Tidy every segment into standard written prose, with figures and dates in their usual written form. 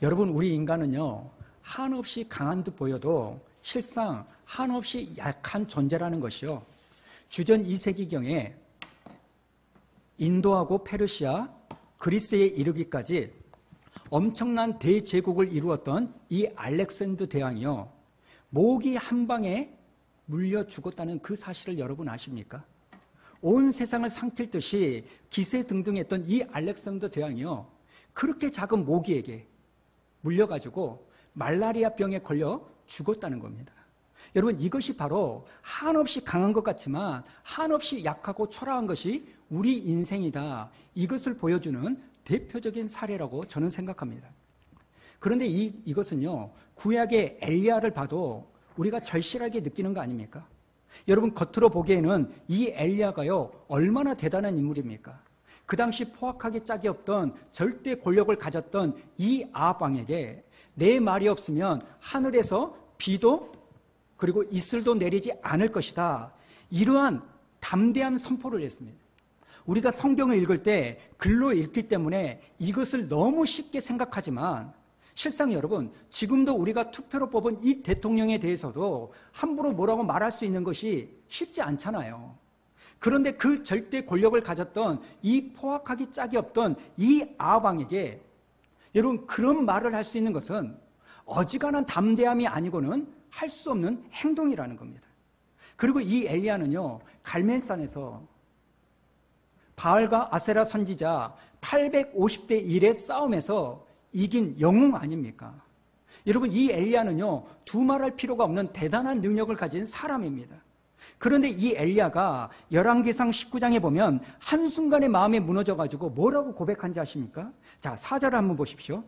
여러분, 우리 인간은요, 한없이 강한 듯 보여도 실상 한없이 약한 존재라는 것이요. 주전 2세기경에 인도하고 페르시아, 그리스에 이르기까지 엄청난 대제국을 이루었던 이 알렉산더 대왕이요, 모기 한 방에 물려 죽었다는 그 사실을 여러분 아십니까? 온 세상을 삼킬 듯이 기세등등했던 이 알렉산더 대왕이요, 그렇게 작은 모기에게 물려가지고 말라리아 병에 걸려 죽었다는 겁니다. 여러분, 이것이 바로 한없이 강한 것 같지만 한없이 약하고 초라한 것이 우리 인생이다, 이것을 보여주는 대표적인 사례라고 저는 생각합니다. 그런데 이것은요, 구약의 엘리야를 봐도 우리가 절실하게 느끼는 거 아닙니까? 여러분, 겉으로 보기에는 이 엘리야가요, 얼마나 대단한 인물입니까? 그 당시 포악하게 짝이 없던 절대 권력을 가졌던 이 아합 왕에게 내 말이 없으면 하늘에서 비도 그리고 이슬도 내리지 않을 것이다, 이러한 담대한 선포를 했습니다. 우리가 성경을 읽을 때 글로 읽기 때문에 이것을 너무 쉽게 생각하지만 실상 여러분, 지금도 우리가 투표로 뽑은 이 대통령에 대해서도 함부로 뭐라고 말할 수 있는 것이 쉽지 않잖아요. 그런데 그 절대 권력을 가졌던 이 포악하기 짝이 없던 이 아합 왕에게 여러분, 그런 말을 할 수 있는 것은 어지간한 담대함이 아니고는 할 수 없는 행동이라는 겁니다. 그리고 이 엘리야는요, 갈멜산에서 바알과 아세라 선지자 850대 1의 싸움에서 이긴 영웅 아닙니까? 여러분, 이 엘리야는요, 두말할 필요가 없는 대단한 능력을 가진 사람입니다. 그런데 이 엘리야가 열왕기상 19장에 보면 한순간에 마음이 무너져가지고 뭐라고 고백한지 아십니까? 자, 4절을 한번 보십시오.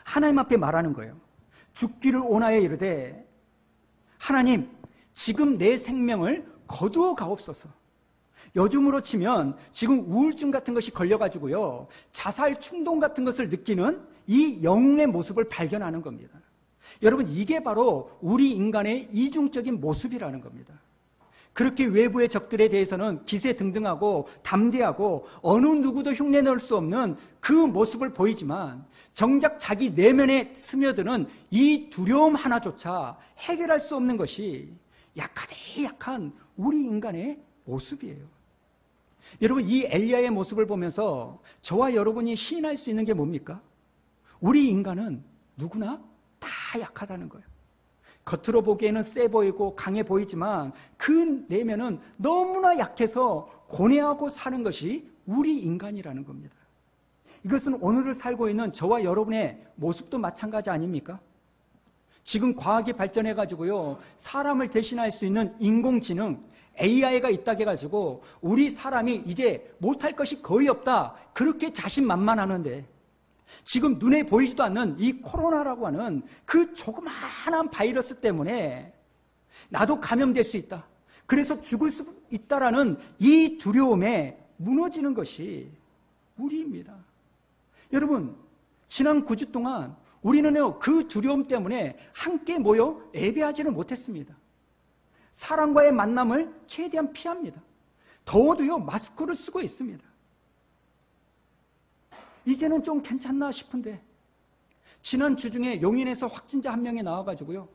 하나님 앞에 말하는 거예요. 죽기를 원하여 이르되 하나님, 지금 내 생명을 거두어 가옵소서. 요즘으로 치면 지금 우울증 같은 것이 걸려가지고요, 자살 충동 같은 것을 느끼는 이 영웅의 모습을 발견하는 겁니다. 여러분, 이게 바로 우리 인간의 이중적인 모습이라는 겁니다. 그렇게 외부의 적들에 대해서는 기세등등하고 담대하고 어느 누구도 흉내낼 수 없는 그 모습을 보이지만 정작 자기 내면에 스며드는 이 두려움 하나조차 해결할 수 없는 것이 약하디 약한 우리 인간의 모습이에요. 여러분, 이 엘리야의 모습을 보면서 저와 여러분이 시인할 수 있는 게 뭡니까? 우리 인간은 누구나 다 약하다는 거예요. 겉으로 보기에는 세 보이고 강해 보이지만 그 내면은 너무나 약해서 고뇌하고 사는 것이 우리 인간이라는 겁니다. 이것은 오늘을 살고 있는 저와 여러분의 모습도 마찬가지 아닙니까? 지금 과학이 발전해가지고요, 사람을 대신할 수 있는 인공지능 AI가 있다고 해가지고 우리 사람이 이제 못할 것이 거의 없다, 그렇게 자신만만하는데 지금 눈에 보이지도 않는 이 코로나라고 하는 그 조그마한 바이러스 때문에 나도 감염될 수 있다, 그래서 죽을 수 있다라는 이 두려움에 무너지는 것이 우리입니다. 여러분, 지난 9주 동안 우리는요, 그 두려움 때문에 함께 모여 예배하지는 못했습니다. 사람과의 만남을 최대한 피합니다. 더워도요, 마스크를 쓰고 있습니다. 이제는 좀 괜찮나 싶은데 지난 주 중에 용인에서 확진자 한 명이 나와가지고요,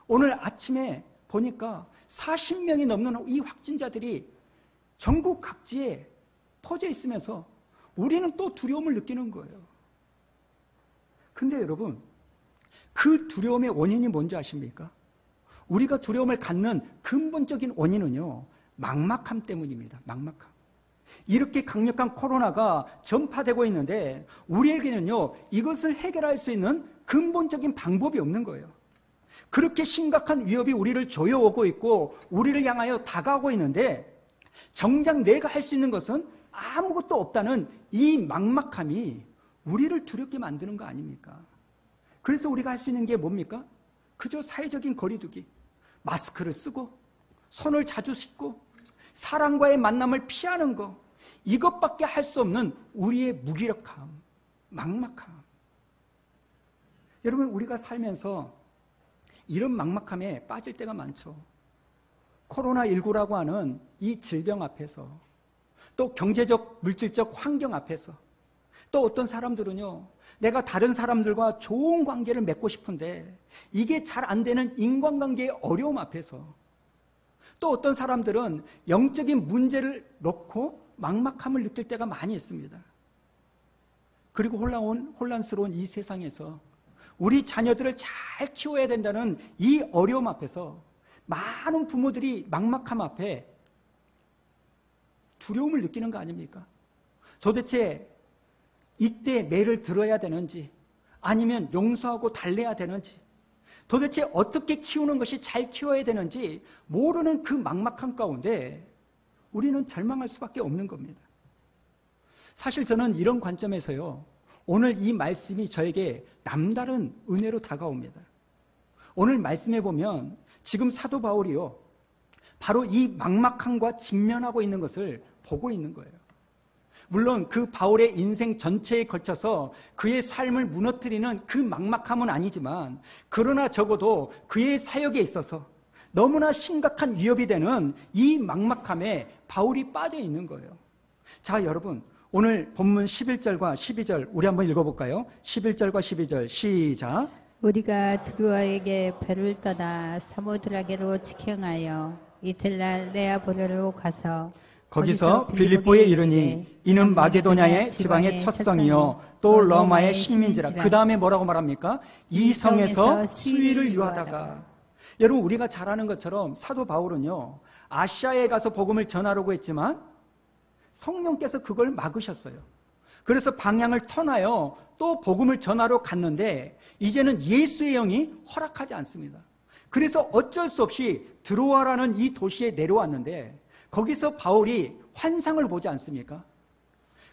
오늘 아침에 보니까 40명이 넘는 이 확진자들이 전국 각지에 퍼져 있으면서 우리는 또 두려움을 느끼는 거예요. 근데 여러분, 그 두려움의 원인이 뭔지 아십니까? 우리가 두려움을 갖는 근본적인 원인은요, 막막함 때문입니다. 막막함. 이렇게 강력한 코로나가 전파되고 있는데 우리에게는요, 이것을 해결할 수 있는 근본적인 방법이 없는 거예요. 그렇게 심각한 위협이 우리를 조여오고 있고 우리를 향하여 다가오고 있는데 정작 내가 할 수 있는 것은 아무것도 없다는 이 막막함이 우리를 두렵게 만드는 거 아닙니까? 그래서 우리가 할 수 있는 게 뭡니까? 그저 사회적인 거리두기, 마스크를 쓰고 손을 자주 씻고 사람과의 만남을 피하는 거, 이것밖에 할 수 없는 우리의 무기력함, 막막함. 여러분, 우리가 살면서 이런 막막함에 빠질 때가 많죠. 코로나19라고 하는 이 질병 앞에서, 또 경제적, 물질적 환경 앞에서, 또 어떤 사람들은요, 내가 다른 사람들과 좋은 관계를 맺고 싶은데 이게 잘 안 되는 인간관계의 어려움 앞에서, 또 어떤 사람들은 영적인 문제를 놓고 막막함을 느낄 때가 많이 있습니다. 그리고 혼란스러운 이 세상에서 우리 자녀들을 잘 키워야 된다는 이 어려움 앞에서 많은 부모들이 막막함 앞에 두려움을 느끼는 거 아닙니까? 도대체 이때 매를 들어야 되는지, 아니면 용서하고 달래야 되는지, 도대체 어떻게 키우는 것이 잘 키워야 되는지 모르는 그 막막한 가운데 우리는 절망할 수밖에 없는 겁니다. 사실 저는 이런 관점에서요, 오늘 이 말씀이 저에게 남다른 은혜로 다가옵니다. 오늘 말씀에 보면 지금 사도 바울이요, 바로 이 막막함과 직면하고 있는 것을 보고 있는 거예요. 물론 그 바울의 인생 전체에 걸쳐서 그의 삶을 무너뜨리는 그 막막함은 아니지만, 그러나 적어도 그의 사역에 있어서 너무나 심각한 위협이 되는 이 막막함에 바울이 빠져 있는 거예요. 자, 여러분, 오늘 본문 11절과 12절 우리 한번 읽어볼까요? 11절과 12절 시작. 우리가 드루아에게 배를 떠나 사모드라게로 직행하여 이틀날 네아보리로 가서 거기서 빌립보에 이르니 이는 마게도냐의 지방의 첫성이요 또 로마의 식민지라. 그 다음에 뭐라고 말합니까? 이 성에서 수위를 유하다가. 여러분, 우리가 잘 아는 것처럼 사도 바울은요, 아시아에 가서 복음을 전하려고 했지만 성령께서 그걸 막으셨어요. 그래서 방향을 터나요 또 복음을 전하러 갔는데 이제는 예수의 영이 허락하지 않습니다. 그래서 어쩔 수 없이 드로아라는 이 도시에 내려왔는데 거기서 바울이 환상을 보지 않습니까?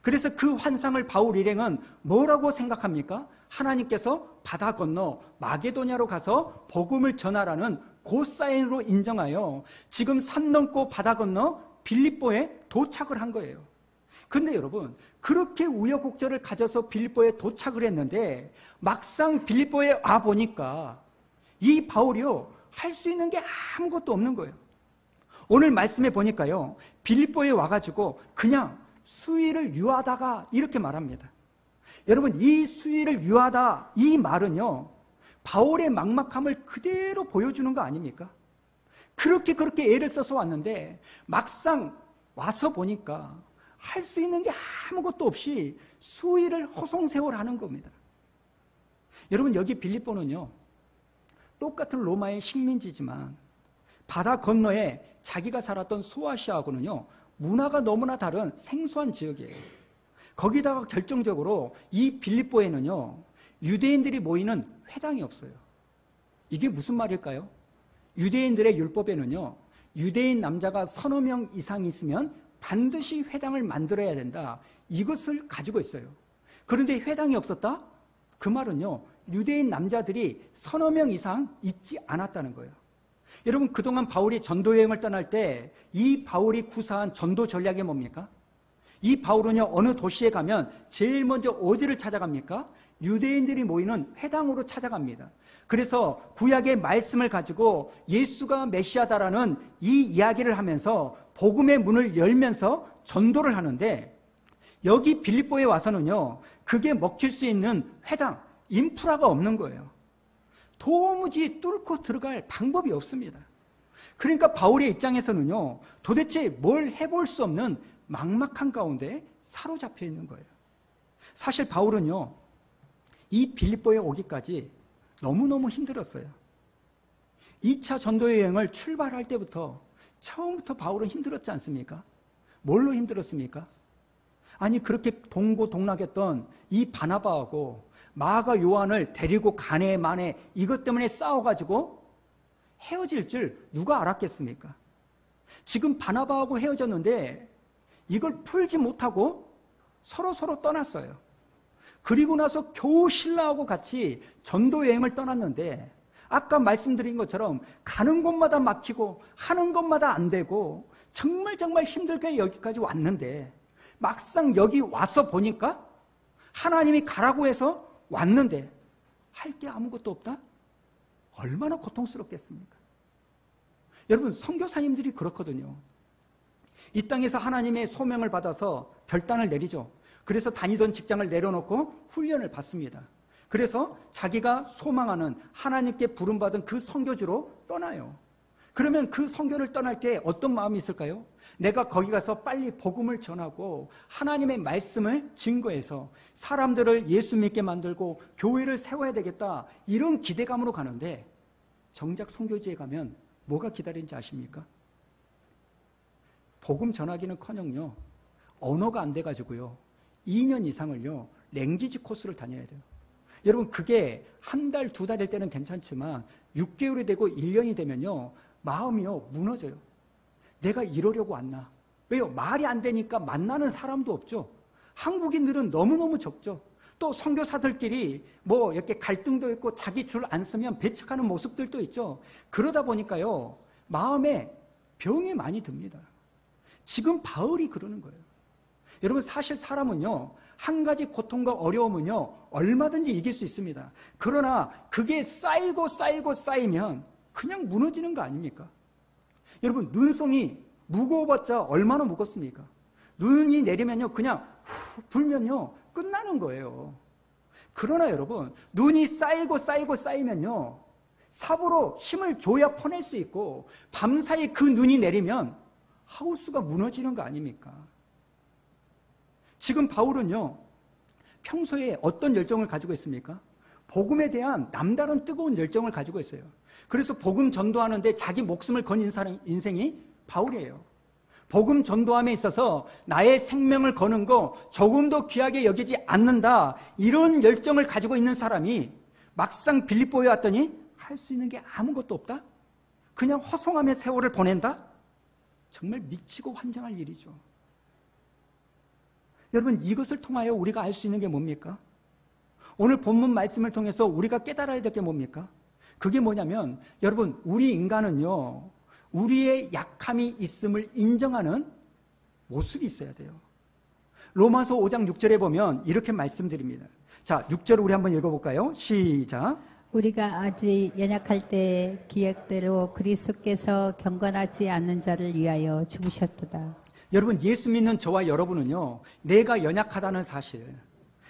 그래서 그 환상을 바울 일행은 뭐라고 생각합니까? 하나님께서 바다 건너 마게도냐로 가서 복음을 전하라는 그 사인으로 인정하여 지금 산 넘고 바다 건너 빌립보에 도착을 한 거예요. 근데 여러분, 그렇게 우여곡절을 가져서 빌립보에 도착을 했는데 막상 빌립보에 와 보니까 이 바울이요, 할 수 있는 게 아무것도 없는 거예요. 오늘 말씀에 보니까요, 빌립보에 와가지고 그냥 수위를 유하다가 이렇게 말합니다. 여러분, 이 수위를 유하다 이 말은요, 바울의 막막함을 그대로 보여주는 거 아닙니까? 그렇게 애를 써서 왔는데 막상 와서 보니까 할 수 있는 게 아무것도 없이 수위를 허송세월하는 겁니다. 여러분, 여기 빌립보는요, 똑같은 로마의 식민지지만 바다 건너에 자기가 살았던 소아시아하고는요, 문화가 너무나 다른 생소한 지역이에요. 거기다가 결정적으로 이 빌립보에는요, 유대인들이 모이는 회당이 없어요. 이게 무슨 말일까요? 유대인들의 율법에는요, 유대인 남자가 서너 명 이상 있으면 반드시 회당을 만들어야 된다, 이것을 가지고 있어요. 그런데 회당이 없었다? 그 말은요, 유대인 남자들이 서너 명 이상 있지 않았다는 거예요. 여러분, 그동안 바울이 전도 여행을 떠날 때 이 바울이 구사한 전도 전략이 뭡니까? 이 바울은요, 어느 도시에 가면 제일 먼저 어디를 찾아갑니까? 유대인들이 모이는 회당으로 찾아갑니다. 그래서 구약의 말씀을 가지고 예수가 메시아다라는 이 이야기를 하면서 복음의 문을 열면서 전도를 하는데, 여기 빌립보에 와서는요, 그게 먹힐 수 있는 회당, 인프라가 없는 거예요. 도무지 뚫고 들어갈 방법이 없습니다. 그러니까 바울의 입장에서는요, 도대체 뭘 해볼 수 없는 막막한 가운데 사로잡혀 있는 거예요. 사실 바울은요, 이 빌립보에 오기까지 너무너무 힘들었어요. 2차 전도 여행을 출발할 때부터 처음부터 바울은 힘들었지 않습니까? 뭘로 힘들었습니까? 아니, 그렇게 동고동락했던 이 바나바하고 마가 요한을 데리고 가네 마네 이것 때문에 싸워가지고 헤어질 줄 누가 알았겠습니까? 지금 바나바하고 헤어졌는데 이걸 풀지 못하고 서로 떠났어요. 그리고 나서 겨우 신라하고 같이 전도 여행을 떠났는데, 아까 말씀드린 것처럼 가는 곳마다 막히고 하는 것마다 안 되고 정말 힘들게 여기까지 왔는데, 막상 여기 와서 보니까 하나님이 가라고 해서 왔는데 할 게 아무것도 없다? 얼마나 고통스럽겠습니까? 여러분, 선교사님들이 그렇거든요. 이 땅에서 하나님의 소명을 받아서 결단을 내리죠. 그래서 다니던 직장을 내려놓고 훈련을 받습니다. 그래서 자기가 소망하는 하나님께 부름받은 그 선교지로 떠나요. 그러면 그 선교를 떠날 때 어떤 마음이 있을까요? 내가 거기 가서 빨리 복음을 전하고 하나님의 말씀을 증거해서 사람들을 예수 믿게 만들고 교회를 세워야 되겠다, 이런 기대감으로 가는데 정작 선교지에 가면 뭐가 기다리는지 아십니까? 복음 전하기는커녕요, 언어가 안 돼가지고요 2년 이상을요 랭귀지 코스를 다녀야 돼요. 여러분, 그게 한 달, 두 달일 때는 괜찮지만 6개월이 되고 1년이 되면요 마음이요 무너져요. 내가 이러려고 왔나? 왜요? 말이 안 되니까 만나는 사람도 없죠. 한국인들은 너무너무 적죠. 또 선교사들끼리 뭐 이렇게 갈등도 있고 자기 줄 안 쓰면 배척하는 모습들도 있죠. 그러다 보니까요 마음에 병이 많이 듭니다. 지금 바울이 그러는 거예요. 여러분, 사실 사람은요 한 가지 고통과 어려움은요 얼마든지 이길 수 있습니다. 그러나 그게 쌓이면 그냥 무너지는 거 아닙니까? 여러분, 눈송이 무거워봤자 얼마나 무겁습니까? 눈이 내리면요 그냥 후 불면요 끝나는 거예요. 그러나 여러분, 눈이 쌓이면요 삽으로 힘을 줘야 퍼낼 수 있고 밤사이 그 눈이 내리면 하우스가 무너지는 거 아닙니까? 지금 바울은요 평소에 어떤 열정을 가지고 있습니까? 복음에 대한 남다른 뜨거운 열정을 가지고 있어요. 그래서 복음 전도하는데 자기 목숨을 거닌 사람 인생이 바울이에요. 복음 전도함에 있어서 나의 생명을 거는 거 조금도 귀하게 여기지 않는다, 이런 열정을 가지고 있는 사람이 막상 빌립보에 왔더니 할 수 있는 게 아무것도 없다? 그냥 허송함의 세월을 보낸다? 정말 미치고 환장할 일이죠. 여러분, 이것을 통하여 우리가 알 수 있는 게 뭡니까? 오늘 본문 말씀을 통해서 우리가 깨달아야 될 게 뭡니까? 그게 뭐냐면, 여러분, 우리 인간은요 우리의 약함이 있음을 인정하는 모습이 있어야 돼요. 로마서 5장 6절에 보면 이렇게 말씀드립니다. 자, 6절 우리 한번 읽어볼까요? 시작. 우리가 아직 연약할 때 기획대로 그리스도께서 경건하지 않는 자를 위하여 죽으셨도다. 여러분, 예수 믿는 저와 여러분은요 내가 연약하다는 사실,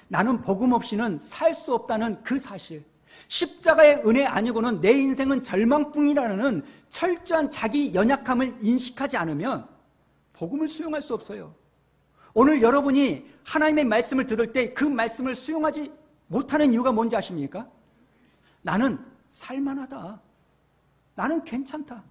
나는 복음 없이는 살 수 없다는 그 사실, 십자가의 은혜 아니고는 내 인생은 절망뿐이라는 철저한 자기 연약함을 인식하지 않으면 복음을 수용할 수 없어요. 오늘 여러분이 하나님의 말씀을 들을 때 그 말씀을 수용하지 못하는 이유가 뭔지 아십니까? 나는 살만하다, 나는 괜찮다.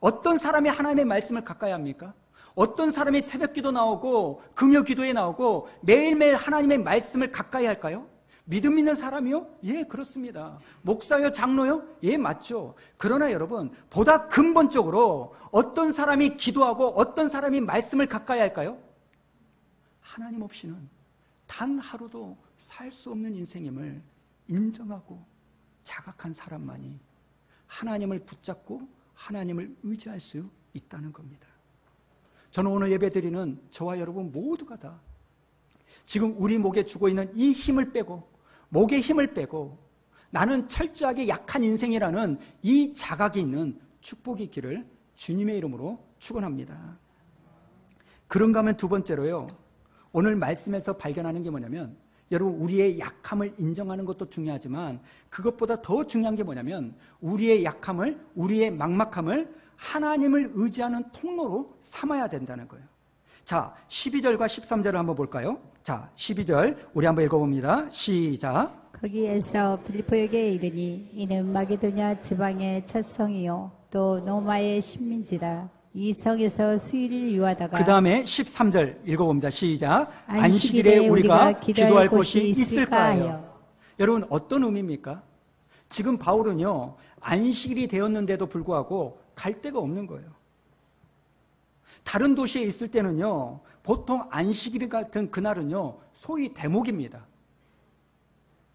어떤 사람이 하나님의 말씀을 가까이 합니까? 어떤 사람이 새벽기도 나오고 금요기도에 나오고 매일매일 하나님의 말씀을 가까이 할까요? 믿음 있는 사람이요? 예, 그렇습니다. 목사요, 장로요? 예, 맞죠. 그러나 여러분, 보다 근본적으로 어떤 사람이 기도하고 어떤 사람이 말씀을 가까이 할까요? 하나님 없이는 단 하루도 살 수 없는 인생임을 인정하고 자각한 사람만이 하나님을 붙잡고 하나님을 의지할 수 있다는 겁니다. 저는 오늘 예배드리는 저와 여러분 모두가 다 지금 우리 목에 쥐고 있는 이 힘을 빼고, 목에 힘을 빼고 나는 철저하게 약한 인생이라는 이 자각이 있는 축복이 있기를 주님의 이름으로 축원합니다. 그런가 하면 두 번째로요, 오늘 말씀에서 발견하는 게 뭐냐면, 여러분, 우리의 약함을 인정하는 것도 중요하지만 그것보다 더 중요한 게 뭐냐면 우리의 약함을, 우리의 막막함을 하나님을 의지하는 통로로 삼아야 된다는 거예요. 자, 12절과 13절을 한번 볼까요? 자, 12절 우리 한번 읽어봅니다. 시작. 거기에서 빌립보에게 이르니 이는 마게도냐 지방의 첫 성이요 또 로마의 식민지라. 이 성에서 수일을 유하다가 그 다음에 13절 읽어봅니다. 시작. 안식일에 우리가 기도할 곳이 있을까 하여. 여러분, 어떤 의미입니까? 지금 바울은요 안식일이 되었는데도 불구하고 갈 데가 없는 거예요. 다른 도시에 있을 때는요 보통 안식일 같은 그날은요 소위 대목입니다.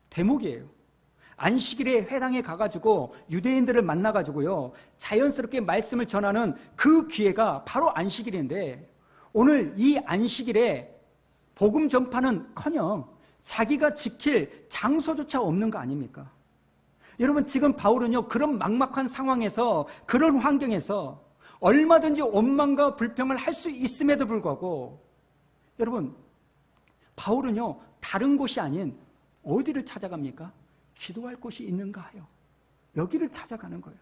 대목이에요. 안식일에 회당에 가가지고 유대인들을 만나가지고요 자연스럽게 말씀을 전하는 그 기회가 바로 안식일인데, 오늘 이 안식일에 복음 전파는커녕 자기가 지킬 장소조차 없는 거 아닙니까? 여러분, 지금 바울은요 그런 막막한 상황에서, 그런 환경에서 얼마든지 원망과 불평을 할 수 있음에도 불구하고, 여러분, 바울은요, 다른 곳이 아닌 어디를 찾아갑니까? 기도할 곳이 있는가 하여 여기를 찾아가는 거예요.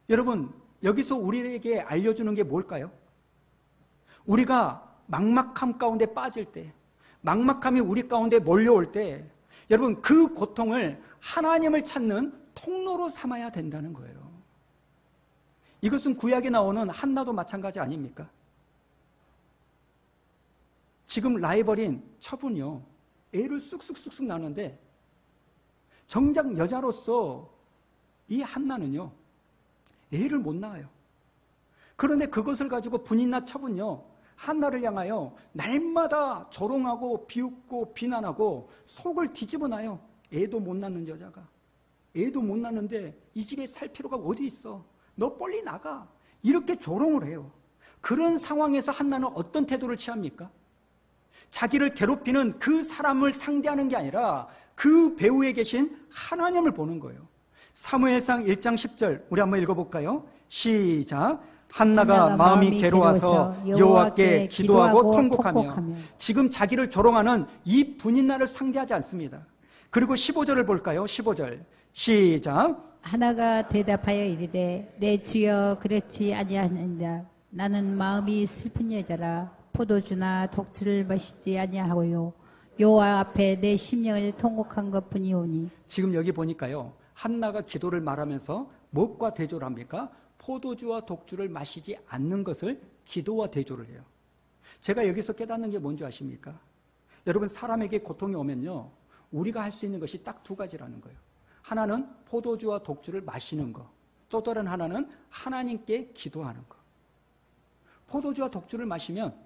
여러분, 여기서 우리에게 알려주는 게 뭘까요? 우리가 막막함 가운데 빠질 때, 막막함이 우리 가운데 몰려올 때, 여러분, 그 고통을 하나님을 찾는 통로로 삼아야 된다는 거예요. 이것은 구약에 나오는 한나도 마찬가지 아닙니까? 지금 라이벌인 첩은요, 애를 쑥쑥쑥쑥 낳는데 정작 여자로서 이 한나는요, 애를 못 낳아요. 그런데 그것을 가지고 분인나 첩은요, 한나를 향하여 날마다 조롱하고 비웃고 비난하고 속을 뒤집어 놔요. 애도 못 낳는 여자가. 애도 못 낳는데 이 집에 살 필요가 어디 있어? 너 빨리 나가. 이렇게 조롱을 해요. 그런 상황에서 한나는 어떤 태도를 취합니까? 자기를 괴롭히는 그 사람을 상대하는 게 아니라 그 배후에 계신 하나님을 보는 거예요. 사무엘상 1장 10절 우리 한번 읽어볼까요? 시작. 한나가 마음이 괴로워서 여호와께 기도하고 통곡하며. 지금 자기를 조롱하는 이 분인나를 상대하지 않습니다. 그리고 15절을 볼까요? 15절 시작. 하나가 대답하여 이르되 내 주여 그렇지 아니하느니라. 나는 마음이 슬픈 여자라. 포도주나 독주를 마시지 아니하고요. 여호와 앞에 내 심령을 통곡한 것뿐이오니. 지금 여기 보니까요, 한나가 기도를 말하면서 무엇과 대조를 합니까? 포도주와 독주를 마시지 않는 것을 기도와 대조를 해요. 제가 여기서 깨닫는 게 뭔지 아십니까? 여러분, 사람에게 고통이 오면요, 우리가 할 수 있는 것이 딱 두 가지라는 거예요. 하나는 포도주와 독주를 마시는 거, 또 다른 하나는 하나님께 기도하는 거. 포도주와 독주를 마시면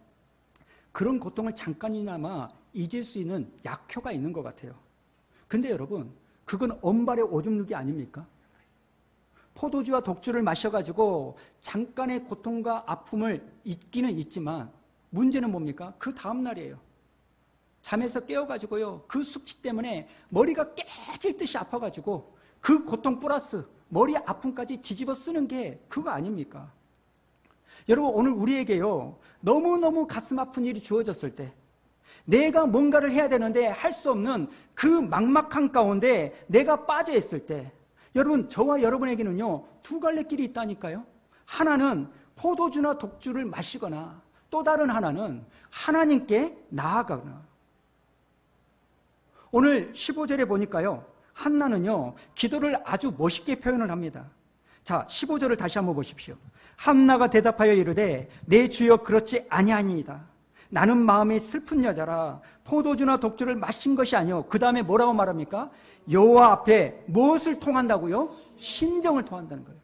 그런 고통을 잠깐이나마 잊을 수 있는 약효가 있는 것 같아요. 근데 여러분, 그건 엄발의 오줌 누기 아닙니까? 포도주와 독주를 마셔가지고 잠깐의 고통과 아픔을 잊기는 잊지만 문제는 뭡니까? 그 다음날이에요. 잠에서 깨어가지고요, 그 숙취 때문에 머리가 깨질 듯이 아파가지고 그 고통 플러스 머리 아픔까지 뒤집어 쓰는 게 그거 아닙니까? 여러분, 오늘 우리에게요, 너무너무 가슴 아픈 일이 주어졌을 때, 내가 뭔가를 해야 되는데 할 수 없는 그 막막한 가운데 내가 빠져 있을 때, 여러분, 저와 여러분에게는요, 두 갈래 길이 있다니까요. 하나는 포도주나 독주를 마시거나, 또 다른 하나는 하나님께 나아가거나. 오늘 15절에 보니까요, 한나는요, 기도를 아주 멋있게 표현을 합니다. 자, 15절을 다시 한번 보십시오. 한나가 대답하여 이르되 내 주여 그렇지 아니하니이다. 나는 마음이 슬픈 여자라. 포도주나 독주를 마신 것이 아니오. 그 다음에 뭐라고 말합니까? 여호와 앞에 무엇을 통한다고요? 심정을 통한다는 거예요.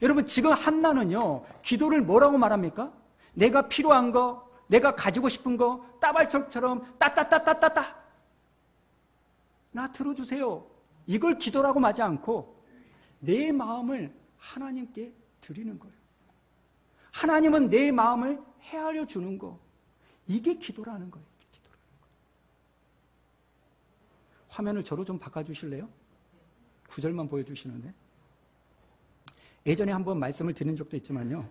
여러분, 지금 한나는요, 기도를 뭐라고 말합니까? 내가 필요한 거, 내가 가지고 싶은 거, 따발총처럼 따따따따따따, 나 들어주세요. 이걸 기도라고 하지 않고 내 마음을 하나님께 드리는 거예요. 하나님은 내 마음을 헤아려 주는 거. 이게 기도라는 거예요. 화면을 저로 좀 바꿔주실래요? 9절만 보여주시는데. 예전에 한번 말씀을 드린 적도 있지만요,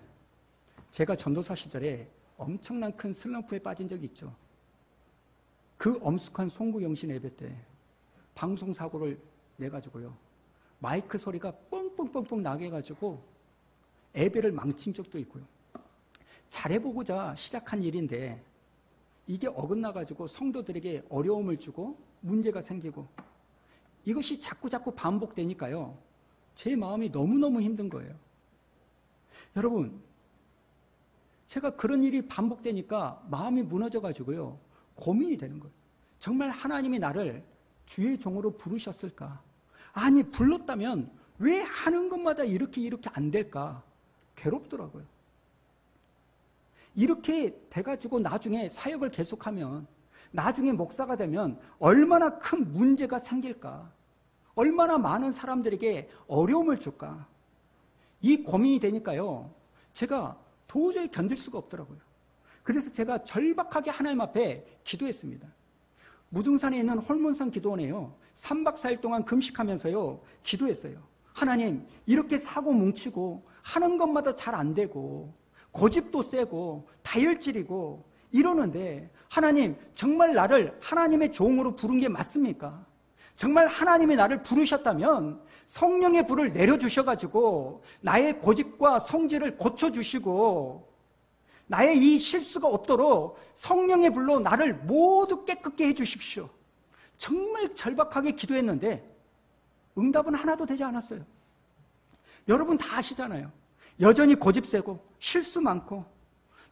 제가 전도사 시절에 엄청난 큰 슬럼프에 빠진 적이 있죠. 그 엄숙한 송구영신 예배 때 방송사고를 내가지고요, 마이크 소리가 뻥뻥뻥뻥 나게 해가지고 예배를 망친 적도 있고요. 잘해보고자 시작한 일인데 이게 어긋나가지고 성도들에게 어려움을 주고 문제가 생기고, 이것이 자꾸자꾸 반복되니까요, 제 마음이 너무너무 힘든 거예요. 여러분, 제가 그런 일이 반복되니까 마음이 무너져가지고요, 고민이 되는 거예요. 정말 하나님이 나를 주의 종으로 부르셨을까? 아니, 불렀다면 왜 하는 것마다 이렇게 안 될까? 괴롭더라고요. 이렇게 돼가지고 나중에 사역을 계속하면, 나중에 목사가 되면 얼마나 큰 문제가 생길까? 얼마나 많은 사람들에게 어려움을 줄까? 이 고민이 되니까요, 제가 도저히 견딜 수가 없더라고요. 그래서 제가 절박하게 하나님 앞에 기도했습니다. 무등산에 있는 홀문산 기도원에요, 3박 4일 동안 금식하면서요, 기도했어요. 하나님, 이렇게 사고 뭉치고 하는 것마다 잘 안 되고 고집도 세고 다혈질이고 이러는데 하나님, 정말 나를 하나님의 종으로 부른 게 맞습니까? 정말 하나님이 나를 부르셨다면 성령의 불을 내려주셔가지고 나의 고집과 성질을 고쳐주시고 나의 이 실수가 없도록 성령의 불로 나를 모두 깨끗게 해주십시오. 정말 절박하게 기도했는데 응답은 하나도 되지 않았어요. 여러분 다 아시잖아요. 여전히 고집 세고 실수 많고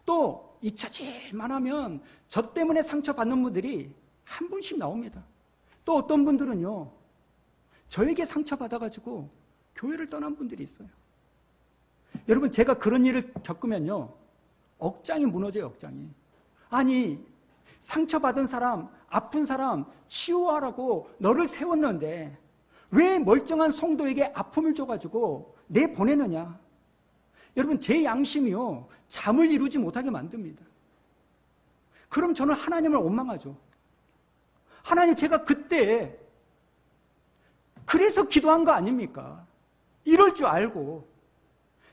또 잊혀질만 하면 저 때문에 상처받는 분들이 한 분씩 나옵니다. 또 어떤 분들은요, 저에게 상처받아가지고 교회를 떠난 분들이 있어요. 여러분, 제가 그런 일을 겪으면요, 억장이 무너져요, 억장이. 아니, 상처받은 사람, 아픈 사람 치유하라고 너를 세웠는데 왜 멀쩡한 성도에게 아픔을 줘가지고 내보내느냐. 여러분, 제 양심이요, 잠을 이루지 못하게 만듭니다. 그럼 저는 하나님을 원망하죠. 하나님, 제가 그때 그래서 기도한 거 아닙니까? 이럴 줄 알고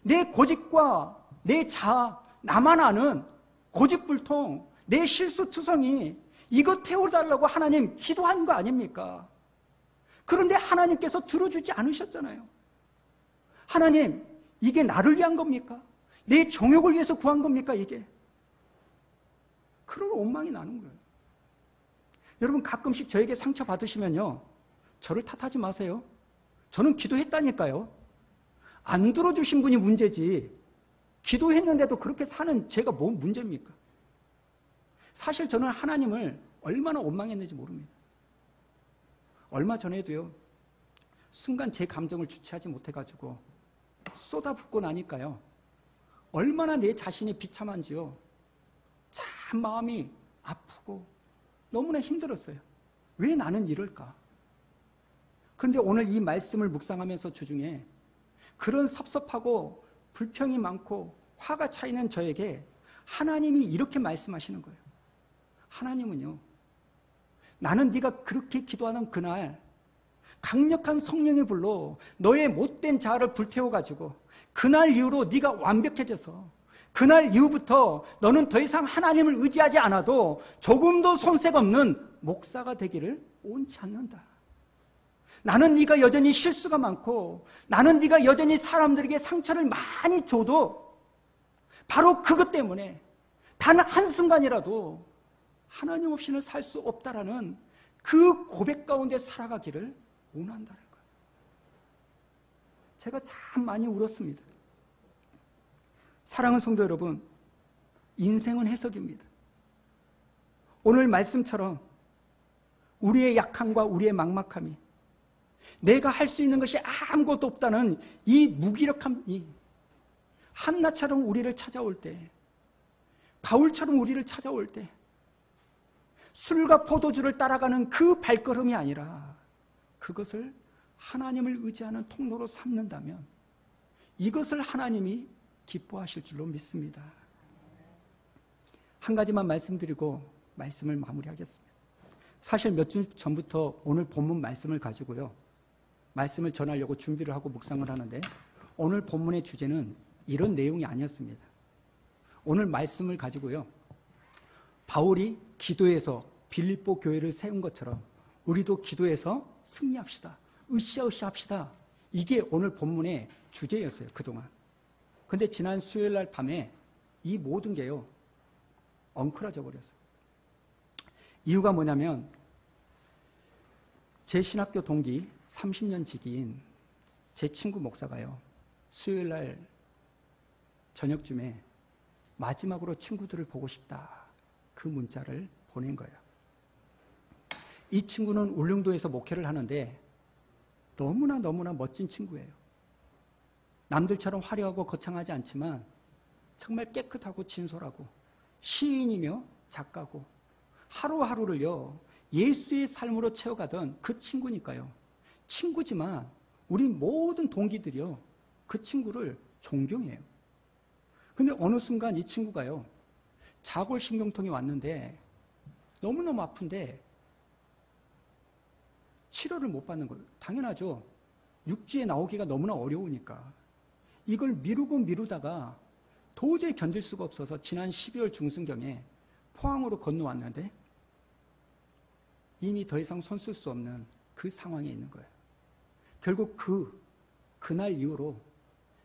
내 고집과 내 자아, 나만 아는 고집불통, 내 실수투성이 이거 태워달라고 하나님 기도한 거 아닙니까? 그런데 하나님께서 들어주지 않으셨잖아요. 하나님, 이게 나를 위한 겁니까? 내 정욕을 위해서 구한 겁니까, 이게? 그런 원망이 나는 거예요. 여러분, 가끔씩 저에게 상처 받으시면요, 저를 탓하지 마세요. 저는 기도했다니까요. 안 들어주신 분이 문제지, 기도했는데도 그렇게 사는 제가 뭔 문제입니까? 사실 저는 하나님을 얼마나 원망했는지 모릅니다. 얼마 전에도요, 순간 제 감정을 주체하지 못해가지고 쏟아붓고 나니까요, 얼마나 내 자신이 비참한지요, 참 마음이 아프고 너무나 힘들었어요. 왜 나는 이럴까? 그런데 오늘 이 말씀을 묵상하면서 주중에 그런 섭섭하고 불평이 많고 화가 차 있는 저에게 하나님이 이렇게 말씀하시는 거예요. 하나님은요, 나는 네가 그렇게 기도하는 그날 강력한 성령의 불로 너의 못된 자아를 불태워가지고 그날 이후로 네가 완벽해져서 그날 이후부터 너는 더 이상 하나님을 의지하지 않아도 조금도 손색 없는 목사가 되기를 원치 않는다. 나는 네가 여전히 실수가 많고 나는 네가 여전히 사람들에게 상처를 많이 줘도 바로 그것 때문에 단 한순간이라도 하나님 없이는 살 수 없다라는 그 고백 가운데 살아가기를 원한다는 거예요. 제가 참 많이 울었습니다. 사랑하는 성도 여러분, 인생은 해석입니다. 오늘 말씀처럼 우리의 약함과 우리의 막막함이 내가 할 수 있는 것이 아무것도 없다는 이 무기력함이 한나처럼 우리를 찾아올 때, 바울처럼 우리를 찾아올 때 술과 포도주를 따라가는 그 발걸음이 아니라 그것을 하나님을 의지하는 통로로 삼는다면 이것을 하나님이 기뻐하실 줄로 믿습니다. 한 가지만 말씀드리고 말씀을 마무리하겠습니다. 사실 몇 주 전부터 오늘 본문 말씀을 가지고요, 말씀을 전하려고 준비를 하고 묵상을 하는데 오늘 본문의 주제는 이런 내용이 아니었습니다. 오늘 말씀을 가지고요, 바울이 기도해서 빌립보 교회를 세운 것처럼 우리도 기도해서 승리합시다. 으쌰으쌰 합시다. 이게 오늘 본문의 주제였어요, 그동안. 근데 지난 수요일 날 밤에 이 모든 게요, 엉클어져 버렸어요. 이유가 뭐냐면 제 신학교 동기 30년 지기인 제 친구 목사가요, 수요일 날 저녁쯤에 마지막으로 친구들을 보고 싶다, 그 문자를 보낸 거예요. 이 친구는 울릉도에서 목회를 하는데 너무나 멋진 친구예요. 남들처럼 화려하고 거창하지 않지만 정말 깨끗하고 진솔하고 시인이며 작가고 하루하루를요 예수의 삶으로 채워가던 그 친구니까요. 친구지만 우리 모든 동기들이요 그 친구를 존경해요. 근데 어느 순간 이 친구가요, 자골신경통이 왔는데 너무너무 아픈데 치료를 못 받는 거예요. 당연하죠. 육지에 나오기가 너무나 어려우니까. 이걸 미루다가 도저히 견딜 수가 없어서 지난 12월 중순경에 포항으로 건너왔는데 이미 더 이상 손 쓸 수 없는 그 상황에 있는 거예요. 결국 그날 이후로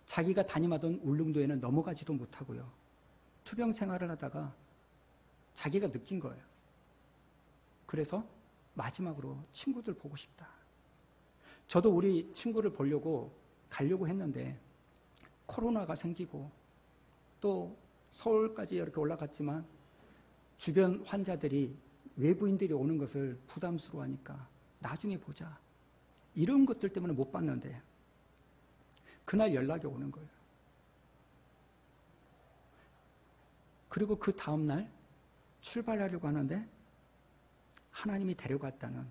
자기가 담임하던 울릉도에는 넘어가지도 못하고요. 투병 생활을 하다가 자기가 느낀 거예요. 그래서 마지막으로 친구들 보고 싶다. 저도 우리 친구를 보려고 가려고 했는데 코로나가 생기고 또 서울까지 이렇게 올라갔지만 주변 환자들이 외부인들이 오는 것을 부담스러워하니까 나중에 보자. 이런 것들 때문에 못 봤는데 그날 연락이 오는 거예요. 그리고 그 다음날 출발하려고 하는데 하나님이 데려갔다는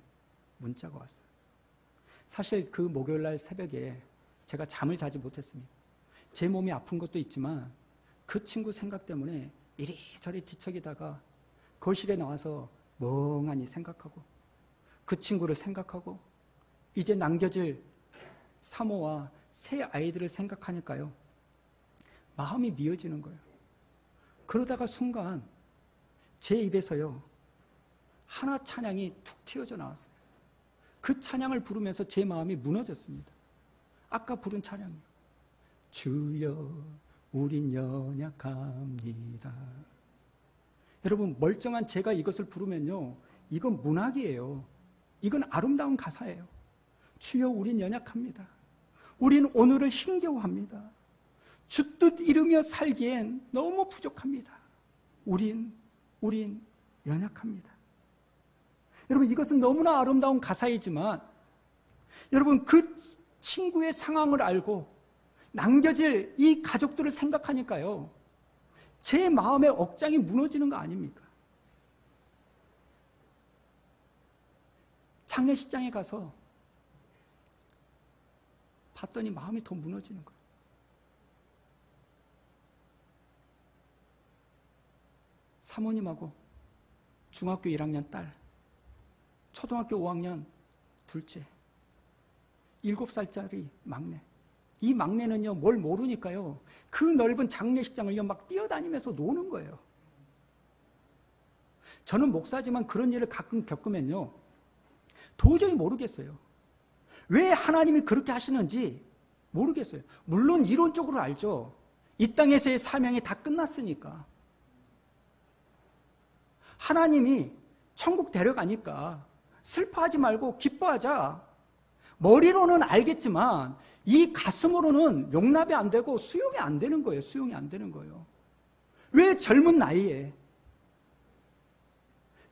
문자가 왔어요. 사실 그 목요일날 새벽에 제가 잠을 자지 못했습니다. 제 몸이 아픈 것도 있지만 그 친구 생각 때문에 이리저리 뒤척이다가 거실에 나와서 멍하니 생각하고 그 친구를 생각하고 이제 남겨질 사모와 새 아이들을 생각하니까요. 마음이 미어지는 거예요. 그러다가 순간 제 입에서요. 하나 찬양이 툭 튀어져 나왔어요. 그 찬양을 부르면서 제 마음이 무너졌습니다. 아까 부른 찬양이요. 주여 우린 연약합니다. 여러분 멀쩡한 제가 이것을 부르면요. 이건 문학이에요. 이건 아름다운 가사예요. 주여 우린 연약합니다. 우린 오늘을 힘겨워합니다. 주뜻 이루며 살기엔 너무 부족합니다. 우린 연약합니다. 여러분 이것은 너무나 아름다운 가사이지만 여러분 그 친구의 상황을 알고 남겨질 이 가족들을 생각하니까요. 제 마음의 억장이 무너지는 거 아닙니까? 장례식장에 가서 봤더니 마음이 더 무너지는 거예요. 사모님하고 중학교 1학년 딸, 초등학교 5학년 둘째, 7살짜리 막내. 이 막내는요, 뭘 모르니까요, 그 넓은 장례식장을요, 막 뛰어다니면서 노는 거예요. 저는 목사지만 그런 일을 가끔 겪으면요, 도저히 모르겠어요. 왜 하나님이 그렇게 하시는지 모르겠어요. 물론 이론적으로 알죠. 이 땅에서의 사명이 다 끝났으니까. 하나님이 천국 데려가니까 슬퍼하지 말고 기뻐하자. 머리로는 알겠지만 이 가슴으로는 용납이 안 되고 수용이 안 되는 거예요. 수용이 안 되는 거예요. 왜 젊은 나이에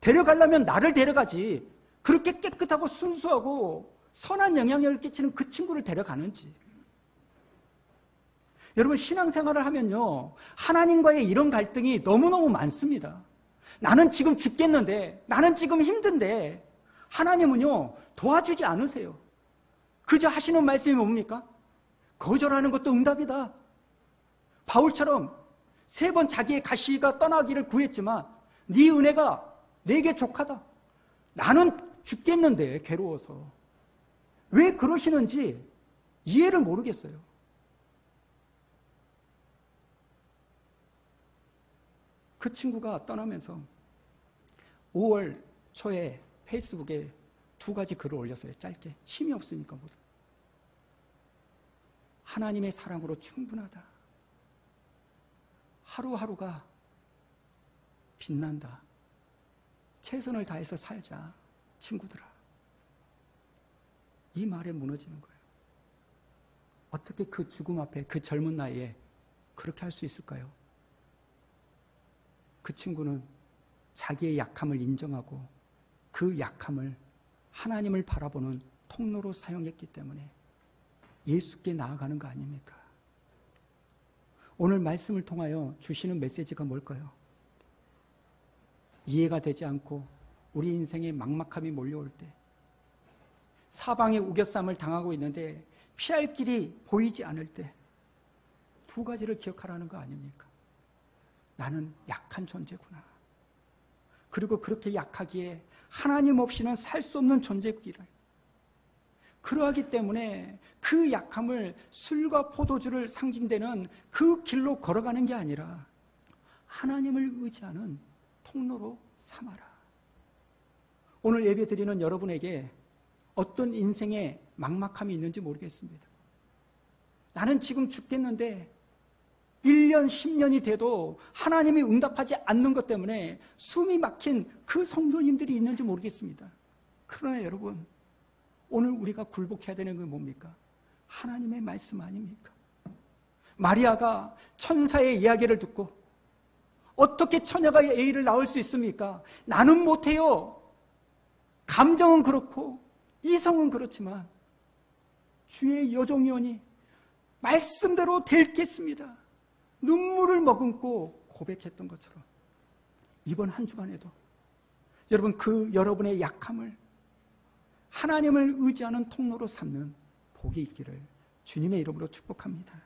데려가려면 나를 데려가지 그렇게 깨끗하고 순수하고 선한 영향력을 끼치는 그 친구를 데려가는지. 여러분 신앙생활을 하면요 하나님과의 이런 갈등이 너무너무 많습니다. 나는 지금 죽겠는데, 나는 지금 힘든데 하나님은요 도와주지 않으세요. 그저 하시는 말씀이 뭡니까? 거절하는 것도 응답이다. 바울처럼 3번 자기의 가시가 떠나기를 구했지만 네 은혜가 내게 족하다. 나는 죽겠는데 괴로워서. 왜 그러시는지 이해를 모르겠어요. 그 친구가 떠나면서 5월 초에 페이스북에 2가지 글을 올렸어요. 짧게. 힘이 없으니까 뭐. 하나님의 사랑으로 충분하다. 하루하루가 빛난다. 최선을 다해서 살자. 친구들아. 이 말에 무너지는 거예요. 어떻게 그 죽음 앞에 그 젊은 나이에 그렇게 할 수 있을까요? 그 친구는 자기의 약함을 인정하고 그 약함을 하나님을 바라보는 통로로 사용했기 때문에 예수께 나아가는 거 아닙니까? 오늘 말씀을 통하여 주시는 메시지가 뭘까요? 이해가 되지 않고 우리 인생에 막막함이 몰려올 때, 사방에 우겨쌈을 당하고 있는데 피할 길이 보이지 않을 때 2가지를 기억하라는 거 아닙니까? 나는 약한 존재구나. 그리고 그렇게 약하기에 하나님 없이는 살 수 없는 존재구나. 그러하기 때문에 그 약함을 술과 포도주를 상징되는 그 길로 걸어가는 게 아니라 하나님을 의지하는 통로로 삼아라. 오늘 예배 드리는 여러분에게 어떤 인생의 막막함이 있는지 모르겠습니다. 나는 지금 죽겠는데 1년, 10년이 돼도 하나님이 응답하지 않는 것 때문에 숨이 막힌 그 성도님들이 있는지 모르겠습니다. 그러나 여러분, 오늘 우리가 굴복해야 되는 건 뭡니까? 하나님의 말씀 아닙니까? 마리아가 천사의 이야기를 듣고 어떻게 처녀가 A를 낳을 수 있습니까? 나는 못해요. 감정은 그렇고 이성은 그렇지만 주의 여종이오니 말씀대로 될겠습니다. 눈물을 머금고 고백했던 것처럼 이번 한 주간에도 여러분 그 여러분의 약함을 하나님을 의지하는 통로로 삼는 복이 있기를 주님의 이름으로 축복합니다.